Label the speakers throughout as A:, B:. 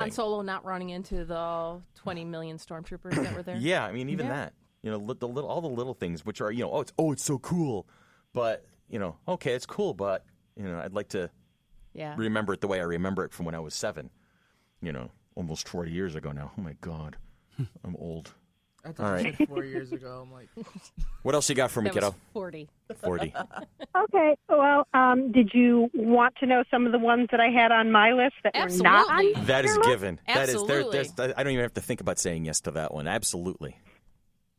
A: Han Solo not running into the 20 million stormtroopers that were there.
B: Yeah, I mean, even that. You know, all the little things, which are, you know, it's so cool, but you know, okay, it's cool, but you know, I'd like to remember it the way I remember it from when I was 7. You know, almost 40 years ago now. Oh my God, I'm old.
C: I thought you said 4 years ago. I'm like,
B: what else you got for me, kiddo?
A: 40.
B: 40.
D: Okay. Well, did you want to know some of the ones that I had on my list that were not on
B: That is
D: your list?
B: given.
A: Absolutely.
B: That is. I don't even have to think about saying yes to that one. Absolutely.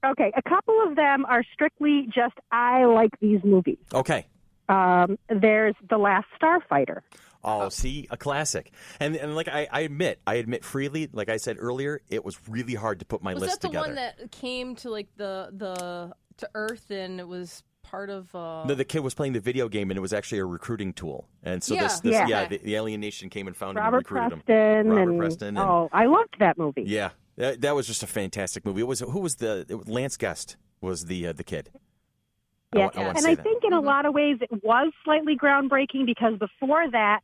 D: Okay. A couple of them are strictly just I like these movies.
B: Okay.
D: There's The Last Starfighter.
B: Oh, see, a classic. And like I admit freely, like I said earlier, it was really hard to put my list together.
A: Was that the one that came to like to Earth and it was part of?
B: No, the kid was playing the video game and it was actually a recruiting tool. And so the alien nation came and found him and recruited him. Robert Preston.
D: I loved that movie.
B: Yeah, that was just a fantastic movie. It was Lance Guest was the kid.
D: Yeah, I think in a lot of ways it was slightly groundbreaking because before that,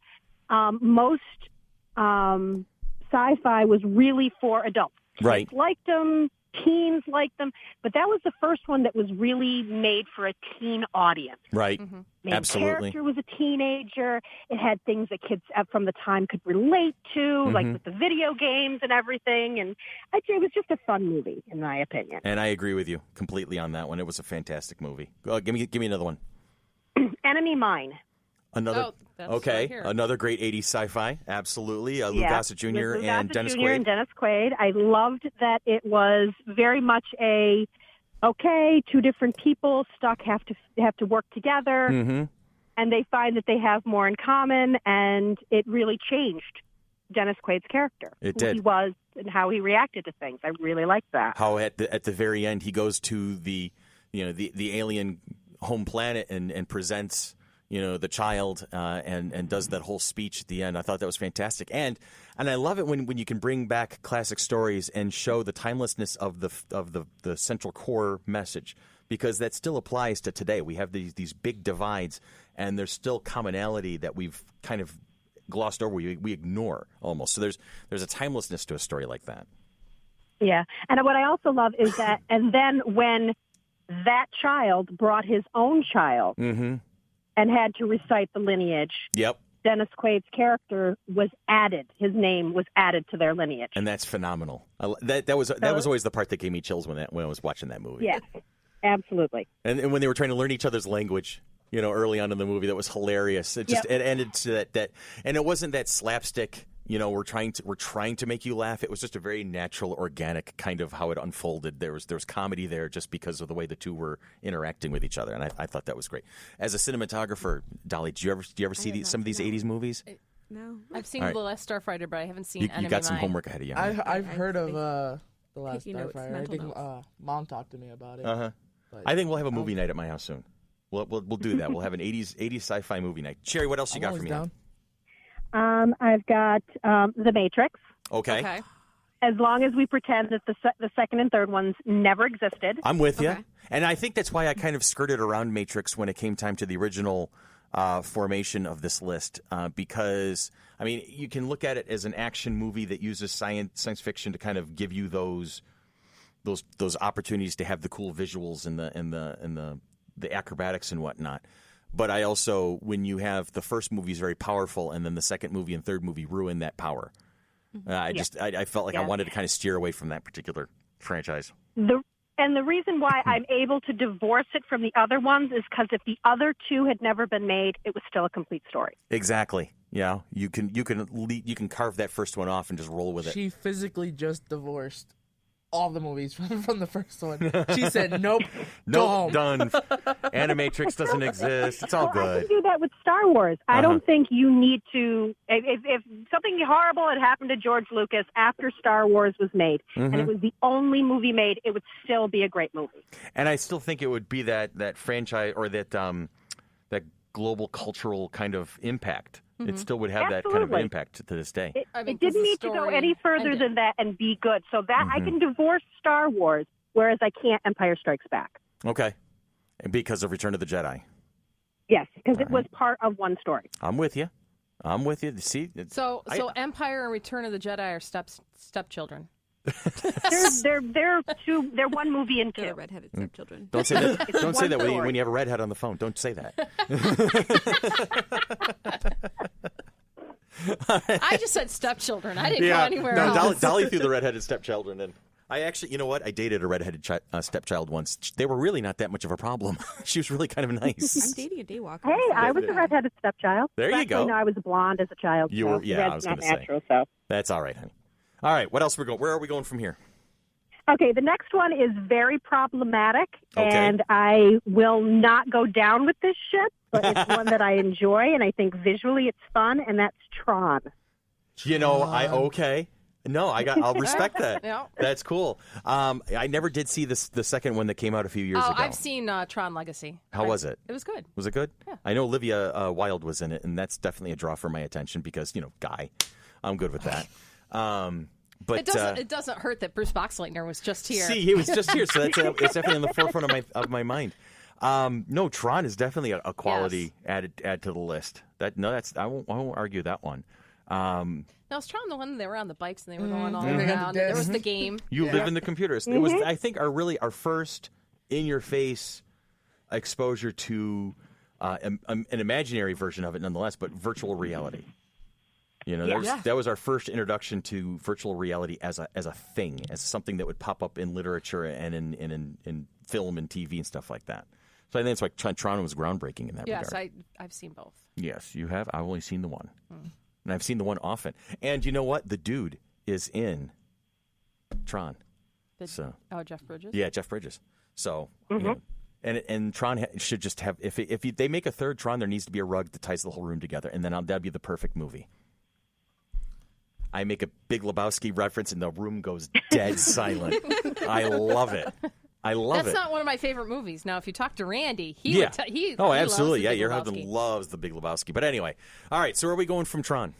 D: most sci-fi was really for adults.
B: Right.
D: Kids liked them, teens liked them, but that was the first one that was really made for a teen audience.
B: Right.
D: Main
B: Absolutely.
D: character was a teenager. It had things that kids from the time could relate to, like with the video games and everything. And I'd say it was just a fun movie, in my opinion.
B: And I agree with you completely on that one. It was a fantastic movie. Give me another one.
D: Enemy Mine.
B: Another another great 80s sci-fi. Absolutely. Lou Gossett Jr. and Dennis Quaid.
D: And Dennis Quaid. I loved that it was very much two different people have to work together, and they find that they have more in common, and it really changed Dennis Quaid's character.
B: It
D: who
B: did.
D: He was and how he reacted to things. I really liked that.
B: How at the very end he goes to the alien home planet and presents the child and does that whole speech at the end. I thought that was fantastic, and I love it when you can bring back classic stories and show the timelessness of the central core message, because that still applies to today. We have these big divides, and there's still commonality that we've kind of glossed over. We ignore almost. So there's a timelessness to a story like that.
D: Yeah, and what I also love is that, and then when that child brought his own child. And had to recite the lineage.
B: Yep.
D: Dennis Quaid's character was added. His name was added to their lineage.
B: And that's phenomenal. That was always the part that gave me chills when I was watching that movie.
D: Yes, absolutely.
B: And when they were trying to learn each other's language, early on in the movie, that was hilarious. It ended to that, and it wasn't that slapstick. We're trying to make you laugh. It was just a very natural, organic kind of how it unfolded. There was comedy there just because of the way the two were interacting with each other, and I thought that was great. As a cinematographer, Dolly, do you ever see some of these 80s movies?
A: No, I've seen The Last Starfighter, but I haven't seen.
B: You got some homework ahead of you.
C: I've heard of The Last Starfighter. I think Mom talked to me about it.
B: I think we'll have a movie night at my house soon. We'll do that. We'll have an 80s sci-fi movie night. Cheri, what else you got for me?
C: Down.
D: I've got The Matrix.
B: Okay.
D: As long as we pretend that the second and third ones never existed.
B: I'm with you. And I think that's why I kind of skirted around Matrix when it came time to the original formation of this list. Because, I mean, you can look at it as an action movie that uses science fiction to kind of give you those opportunities to have the cool visuals and the acrobatics and whatnot. But I also, when you have the first movie is very powerful, and then the second movie and third movie ruin that power. I felt like I wanted to kind of steer away from that particular franchise.
D: The reason why I'm able to divorce it from the other ones is because if the other two had never been made, it was still a complete story.
B: Exactly. Yeah, you can carve that first one off and just roll with it.
C: She physically just divorced all the movies from the first one. She said, nope, go home.
B: Done. Animatrix doesn't exist. It's all good.
D: I can do that with Star Wars. I don't think you need to... If something horrible had happened to George Lucas after Star Wars was made, and it was the only movie made, it would still be a great movie.
B: And I still think it would be that franchise or that global cultural kind of impact. It still would have that kind of impact to this day.
D: It didn't need to go any further than that and be good. So that I can divorce Star Wars, whereas I can't Empire Strikes Back.
B: Okay. And because of Return of the Jedi.
D: Yes, because it was part of one story.
B: I'm with you. I'm with you. See,
A: So Empire and Return of the Jedi are stepchildren.
D: They're one movie in
E: They're
D: two.
E: redheaded stepchildren.
B: don't say that. Don't say that
D: story.
B: when you have a redhead on the phone. Don't say that.
A: I just said stepchildren. I didn't go anywhere
B: no,
A: else.
B: Dolly threw the redheaded stepchildren in. I actually, you know what? I dated a redheaded stepchild once. They were really not that much of a problem. She was really kind of nice.
E: I'm dating a daywalker.
D: Hey, I was a redheaded stepchild.
B: There you go.
D: No, I was blonde as a child.
B: You
D: so
B: were, yeah. I was
D: that's
B: going
D: not
B: to say.
D: natural. So
B: That's all right, honey. All right, what else where are we going from here?
D: okay, the next one is very problematic,
B: Okay.
D: and I will not go down with this ship, but it's one that I enjoy, and I think visually it's fun, and that's Tron.
B: You know, okay. No, I'll respect that.
A: Yeah.
B: That's cool. I never did see the second one that came out a few years ago.
A: I've seen Tron Legacy.
B: How was it?
A: It was good.
B: Was it good?
A: Yeah.
B: I know Olivia Wilde was in it, and that's definitely a draw for my attention because, guy. I'm good with that. But
A: It doesn't hurt that Bruce Boxleitner was just here.
B: see, he was just here, so it's definitely on the forefront of my mind. No, Tron is definitely a quality add to the list. I won't argue that one.
A: Now, was Tron the one they were on the bikes and they were going all
C: And they had the
A: around? There
C: disc.
A: was the game.
B: You live in the computers. It was, I think, our first in-your-face exposure to an imaginary version of it, nonetheless, but virtual reality. That was our first introduction to virtual reality as a thing, as something that would pop up in literature and in film and TV and stuff like that. So I think that's why Tron was groundbreaking in that regard.
A: Yes, I've seen both.
B: Yes, you have. I've only seen the one. And I've seen the one often. And you know what? The dude is in Tron.
A: Jeff Bridges?
B: Yeah, Jeff Bridges. So, and Tron should just have, if they make a third Tron, there needs to be a rug that ties the whole room together. And then that'd be the perfect movie. I make a Big Lebowski reference and the room goes dead silent. I love it.
A: That's not one of my favorite movies. Now, if you talk to Randy, he
B: Yeah.
A: would he
B: Oh,
A: he
B: absolutely.
A: loves
B: Yeah,
A: the Big
B: your
A: Lebowski.
B: husband loves the Big Lebowski. But anyway, all right. So, where are we going from Tron?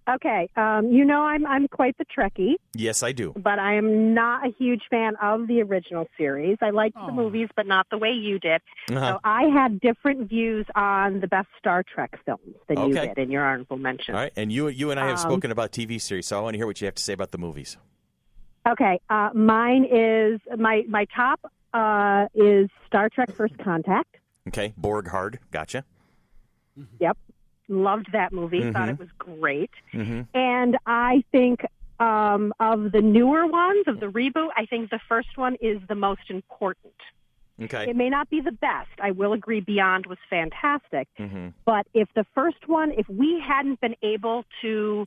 D: Okay, I'm quite the Trekkie,
B: Yes, I do.
D: but I am not a huge fan of the original series. I liked the movies, but not the way you did. So I had different views on the best Star Trek films than you
B: Okay.
D: did in your honorable mention.
B: All right, and you and I have spoken about TV series, so I want to hear what you have to say about the movies.
D: Okay, mine is my top is Star Trek: First Contact.
B: Okay, Borg Hard, gotcha.
D: Yep, loved that movie. Thought it was great.
B: Mm-hmm.
D: And I think of the newer ones, of the reboot, I think the first one is the most important.
B: Okay.
D: It may not be the best. I will agree Beyond was fantastic.
B: Mm-hmm.
D: But if the first one, if we hadn't been able to,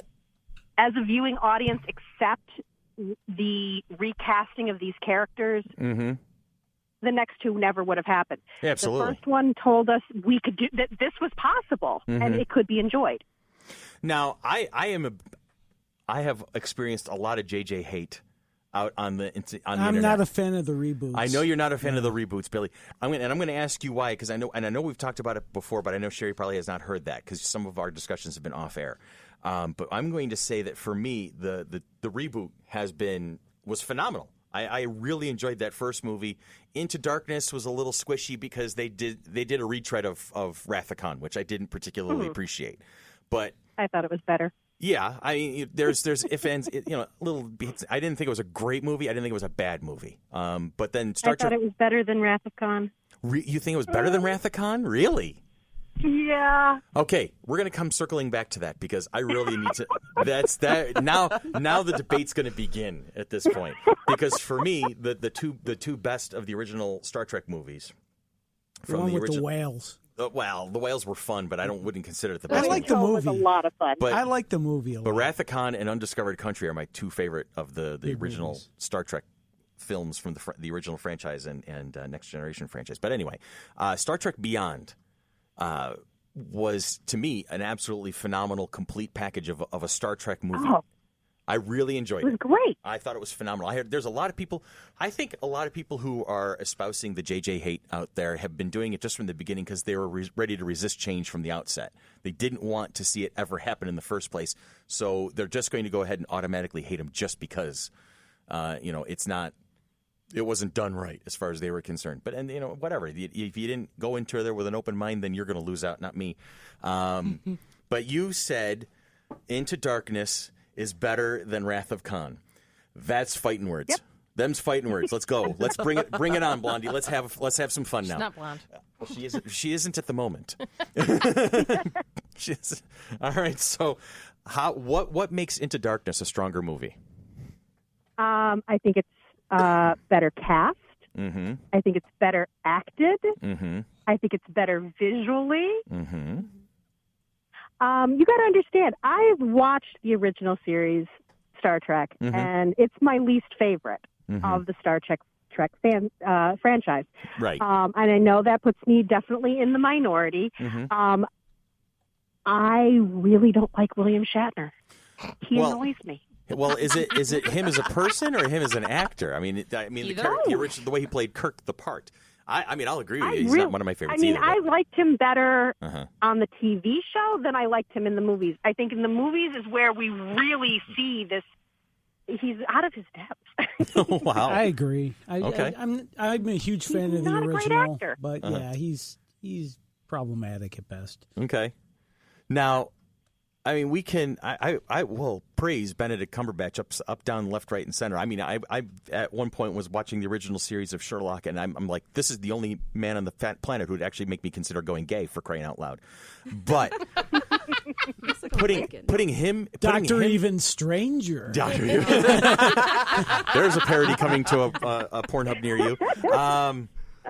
D: as a viewing audience, accept the recasting of these characters,
B: Mm-hmm.
D: the next two never would have happened.
B: Yeah, absolutely.
D: The first one told us we could do that. This was possible, and it could be enjoyed.
B: Now, I have experienced a lot of JJ hate out on the internet.
F: I'm not a fan of the reboots.
B: I know you're not a fan of the reboots, Billy. I'm going to ask you why, because I know we've talked about it before, but I know Cheri probably has not heard that because some of our discussions have been off air. But I'm going to say that for me, the reboot was phenomenal. I really enjoyed that first movie. Into Darkness was a little squishy because they did a retread of Wrath of Khan, which I didn't particularly appreciate. But
D: I thought it was better.
B: yeah, I mean, there's if ends, little bits. I didn't think it was a great movie. I didn't think it was a bad movie. But then
D: I thought it was better than Wrath of Khan.
B: You think it was better than Wrath of Khan? Really?
D: Yeah.
B: Okay, we're going to come circling back to that because I really need to. That's that now. Now the debate's going to begin at this point because for me, the two best of the original Star Trek movies
F: The one with the whales.
B: Well, the whales were fun, but wouldn't consider it the
F: I
B: best.
F: like the
D: It was a
F: movie.
D: lot of fun.
B: But
F: I like the movie a
B: But
F: lot.
B: Wrath of Khan and Undiscovered Country are my two favorite of the
F: Big
B: original
F: movies.
B: Star Trek films from the original franchise and Next Generation franchise. But anyway, Star Trek Beyond was, to me, an absolutely phenomenal, complete package of a Star Trek movie.
D: Oh.
B: I really enjoyed
D: It was
B: it.
D: great.
B: I thought it was phenomenal. There's a lot of people. I think a lot of people who are espousing the JJ hate out there have been doing it just from the beginning because they were ready to resist change from the outset. They didn't want to see it ever happen in the first place, so they're just going to go ahead and automatically hate him just because, it's not. It wasn't done right as far as they were concerned. But whatever. If you didn't go into there with an open mind, then you're going to lose out, not me. But you said Into Darkness is better than Wrath of Khan. That's fighting words.
D: Yep.
B: Them's fighting words. Let's go. Let's bring it on, Blondie. Let's have some fun now.
A: She's not blonde.
B: Well, she isn't at the moment. She isn't. All right. So, what makes Into Darkness a stronger movie?
D: I think it's better cast.
B: Mm-hmm.
D: I think it's better acted.
B: Mm-hmm.
D: I think it's better visually.
B: Mm-hmm.
D: You got to understand, I've watched the original series, Star Trek,
B: Mm-hmm.
D: and it's my least favorite of the Star Trek franchise.
B: Right.
D: And I know that puts me definitely in the minority.
B: Mm-hmm.
D: I really don't like William Shatner. He annoys me.
B: Well, is it him as a person or him as an actor? I mean, the way he played Kirk the part. I'll agree with you. He's not one of my favorites either.
D: I liked him better on the TV show than I liked him in the movies. I think in the movies is where we really see this. He's out of his depth.
B: Oh, wow.
F: I agree.
B: Okay.
F: I'm a huge fan of the
D: not a great
F: original,
D: actor.
F: but yeah, he's problematic at best.
B: Okay. Now, I mean, we can. I will praise Benedict Cumberbatch up, down, left, right, and center. I mean, I at one point was watching the original series of Sherlock, and I'm like, this is the only man on the planet who would actually make me consider going gay, for crying out loud. But putting him,
F: Even Stranger.
B: Doctor Even. There's a parody coming to a Pornhub near you.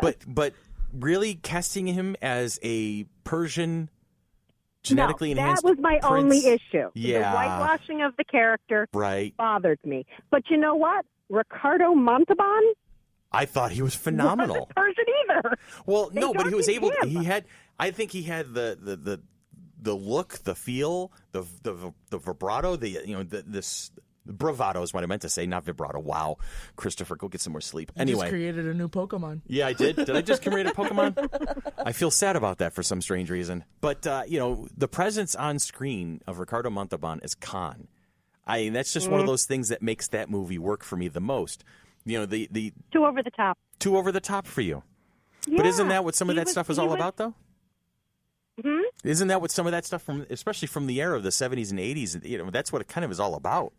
B: But really casting him as a Persian. Genetically enhanced.
D: That was my only issue.
B: Yeah.
D: The whitewashing of the character
B: right.
D: bothered me. But you know what? Ricardo Montalban?
B: I thought he was phenomenal.
D: Wasn't Persian either.
B: Well, no, but he was able.
D: him.
B: I think he had the look, the feel, the vibrato, this bravado is what I meant to say, not vibrato. Wow, Christopher, go get some more sleep.
C: You just created a new Pokemon.
B: Yeah, I did. Did I just create a Pokemon? I feel sad about that for some strange reason. But, the presence on screen of Ricardo Montalban as Khan, that's just one of those things that makes that movie work for me the most. The
D: Too over the top.
B: Too over the top for you.
D: Yeah,
B: but isn't that what some of that stuff was all about, though?
D: Hmm?
B: Isn't that what some of that stuff, especially from the era of the 70s and 80s, that's what it kind of is all about?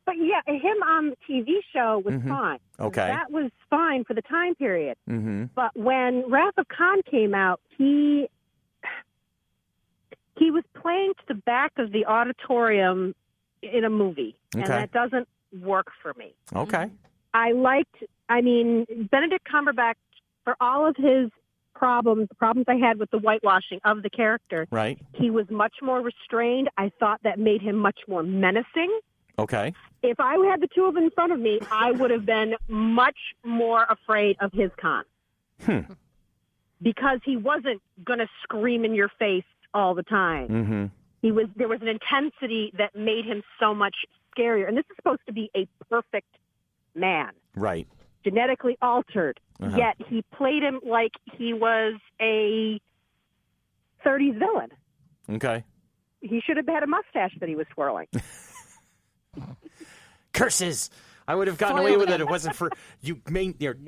D: But yeah, him on the TV show was fine.
B: Okay.
D: That was fine for the time period.
B: Mm-hmm.
D: But when Wrath of Khan came out, he was playing to the back of the auditorium in a movie.
B: Okay.
D: And that doesn't work for me.
B: Okay.
D: Benedict Cumberbatch, for all of his the problems I had with the whitewashing of the character,
B: right.
D: He was much more restrained. I thought that made him much more menacing.
B: Okay.
D: If I had the two of them in front of me, I would have been much more afraid of his Khan. Because he wasn't going to scream in your face all the time.
B: Mm-hmm.
D: There was an intensity that made him so much scarier. And this is supposed to be a perfect man.
B: Right.
D: Genetically altered. Yet he played him like he was a 30s villain.
B: Okay.
D: He should have had a mustache that he was twirling.
B: Curses! I would have gotten away with it if it wasn't for you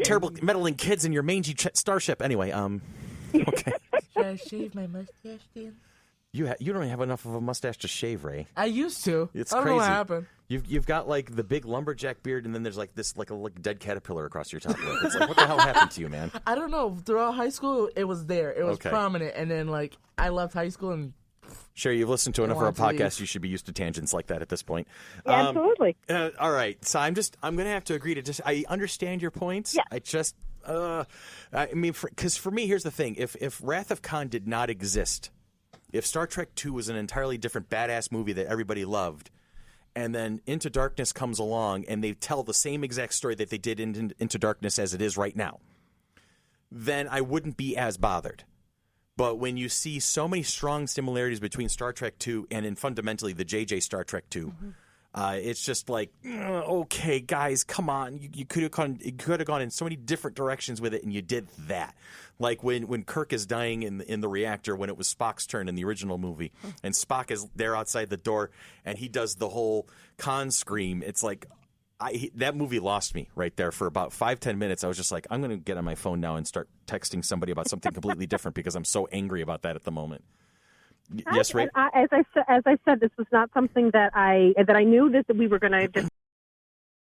B: terrible meddling kids in your mangy starship. Anyway, okay.
C: Should I shave my mustache, Dan?
B: You don't have enough of a mustache to shave, Ray.
C: I used to.
B: It's
C: I don't
B: crazy.
C: know what happened.
B: You've got like the big lumberjack beard, and then there's like this like a dead caterpillar across your top lip. It's like, what the hell happened to you, man?
C: I don't know. Throughout high school, it was there. It was prominent, and then like I left high school and.
B: Cheri, you've listened to enough of our podcasts. You should be used to tangents like that at this point.
D: Yeah, absolutely.
B: All right. So I'm going to have to agree to I understand your points.
D: Yeah.
B: I just, because for me, here's the thing. If Wrath of Khan did not exist, if Star Trek II was an entirely different badass movie that everybody loved, and then Into Darkness comes along and they tell the same exact story that they did in Into Darkness as it is right now, then I wouldn't be as bothered. But when you see so many strong similarities between Star Trek II and fundamentally the JJ Star Trek II, it's just like, okay, guys, come on. You could have gone in so many different directions with it, and you did that. Like when Kirk is dying in the reactor when it was Spock's turn in the original movie, and Spock is there outside the door, and he does the whole Khan scream. It's like, that movie lost me right there for about 5-10 minutes. I was just like, I'm going to get on my phone now and start texting somebody about something completely different because I'm so angry about that at the moment. Yes, Ray.
D: As I said, this was not something that I knew that we were going to just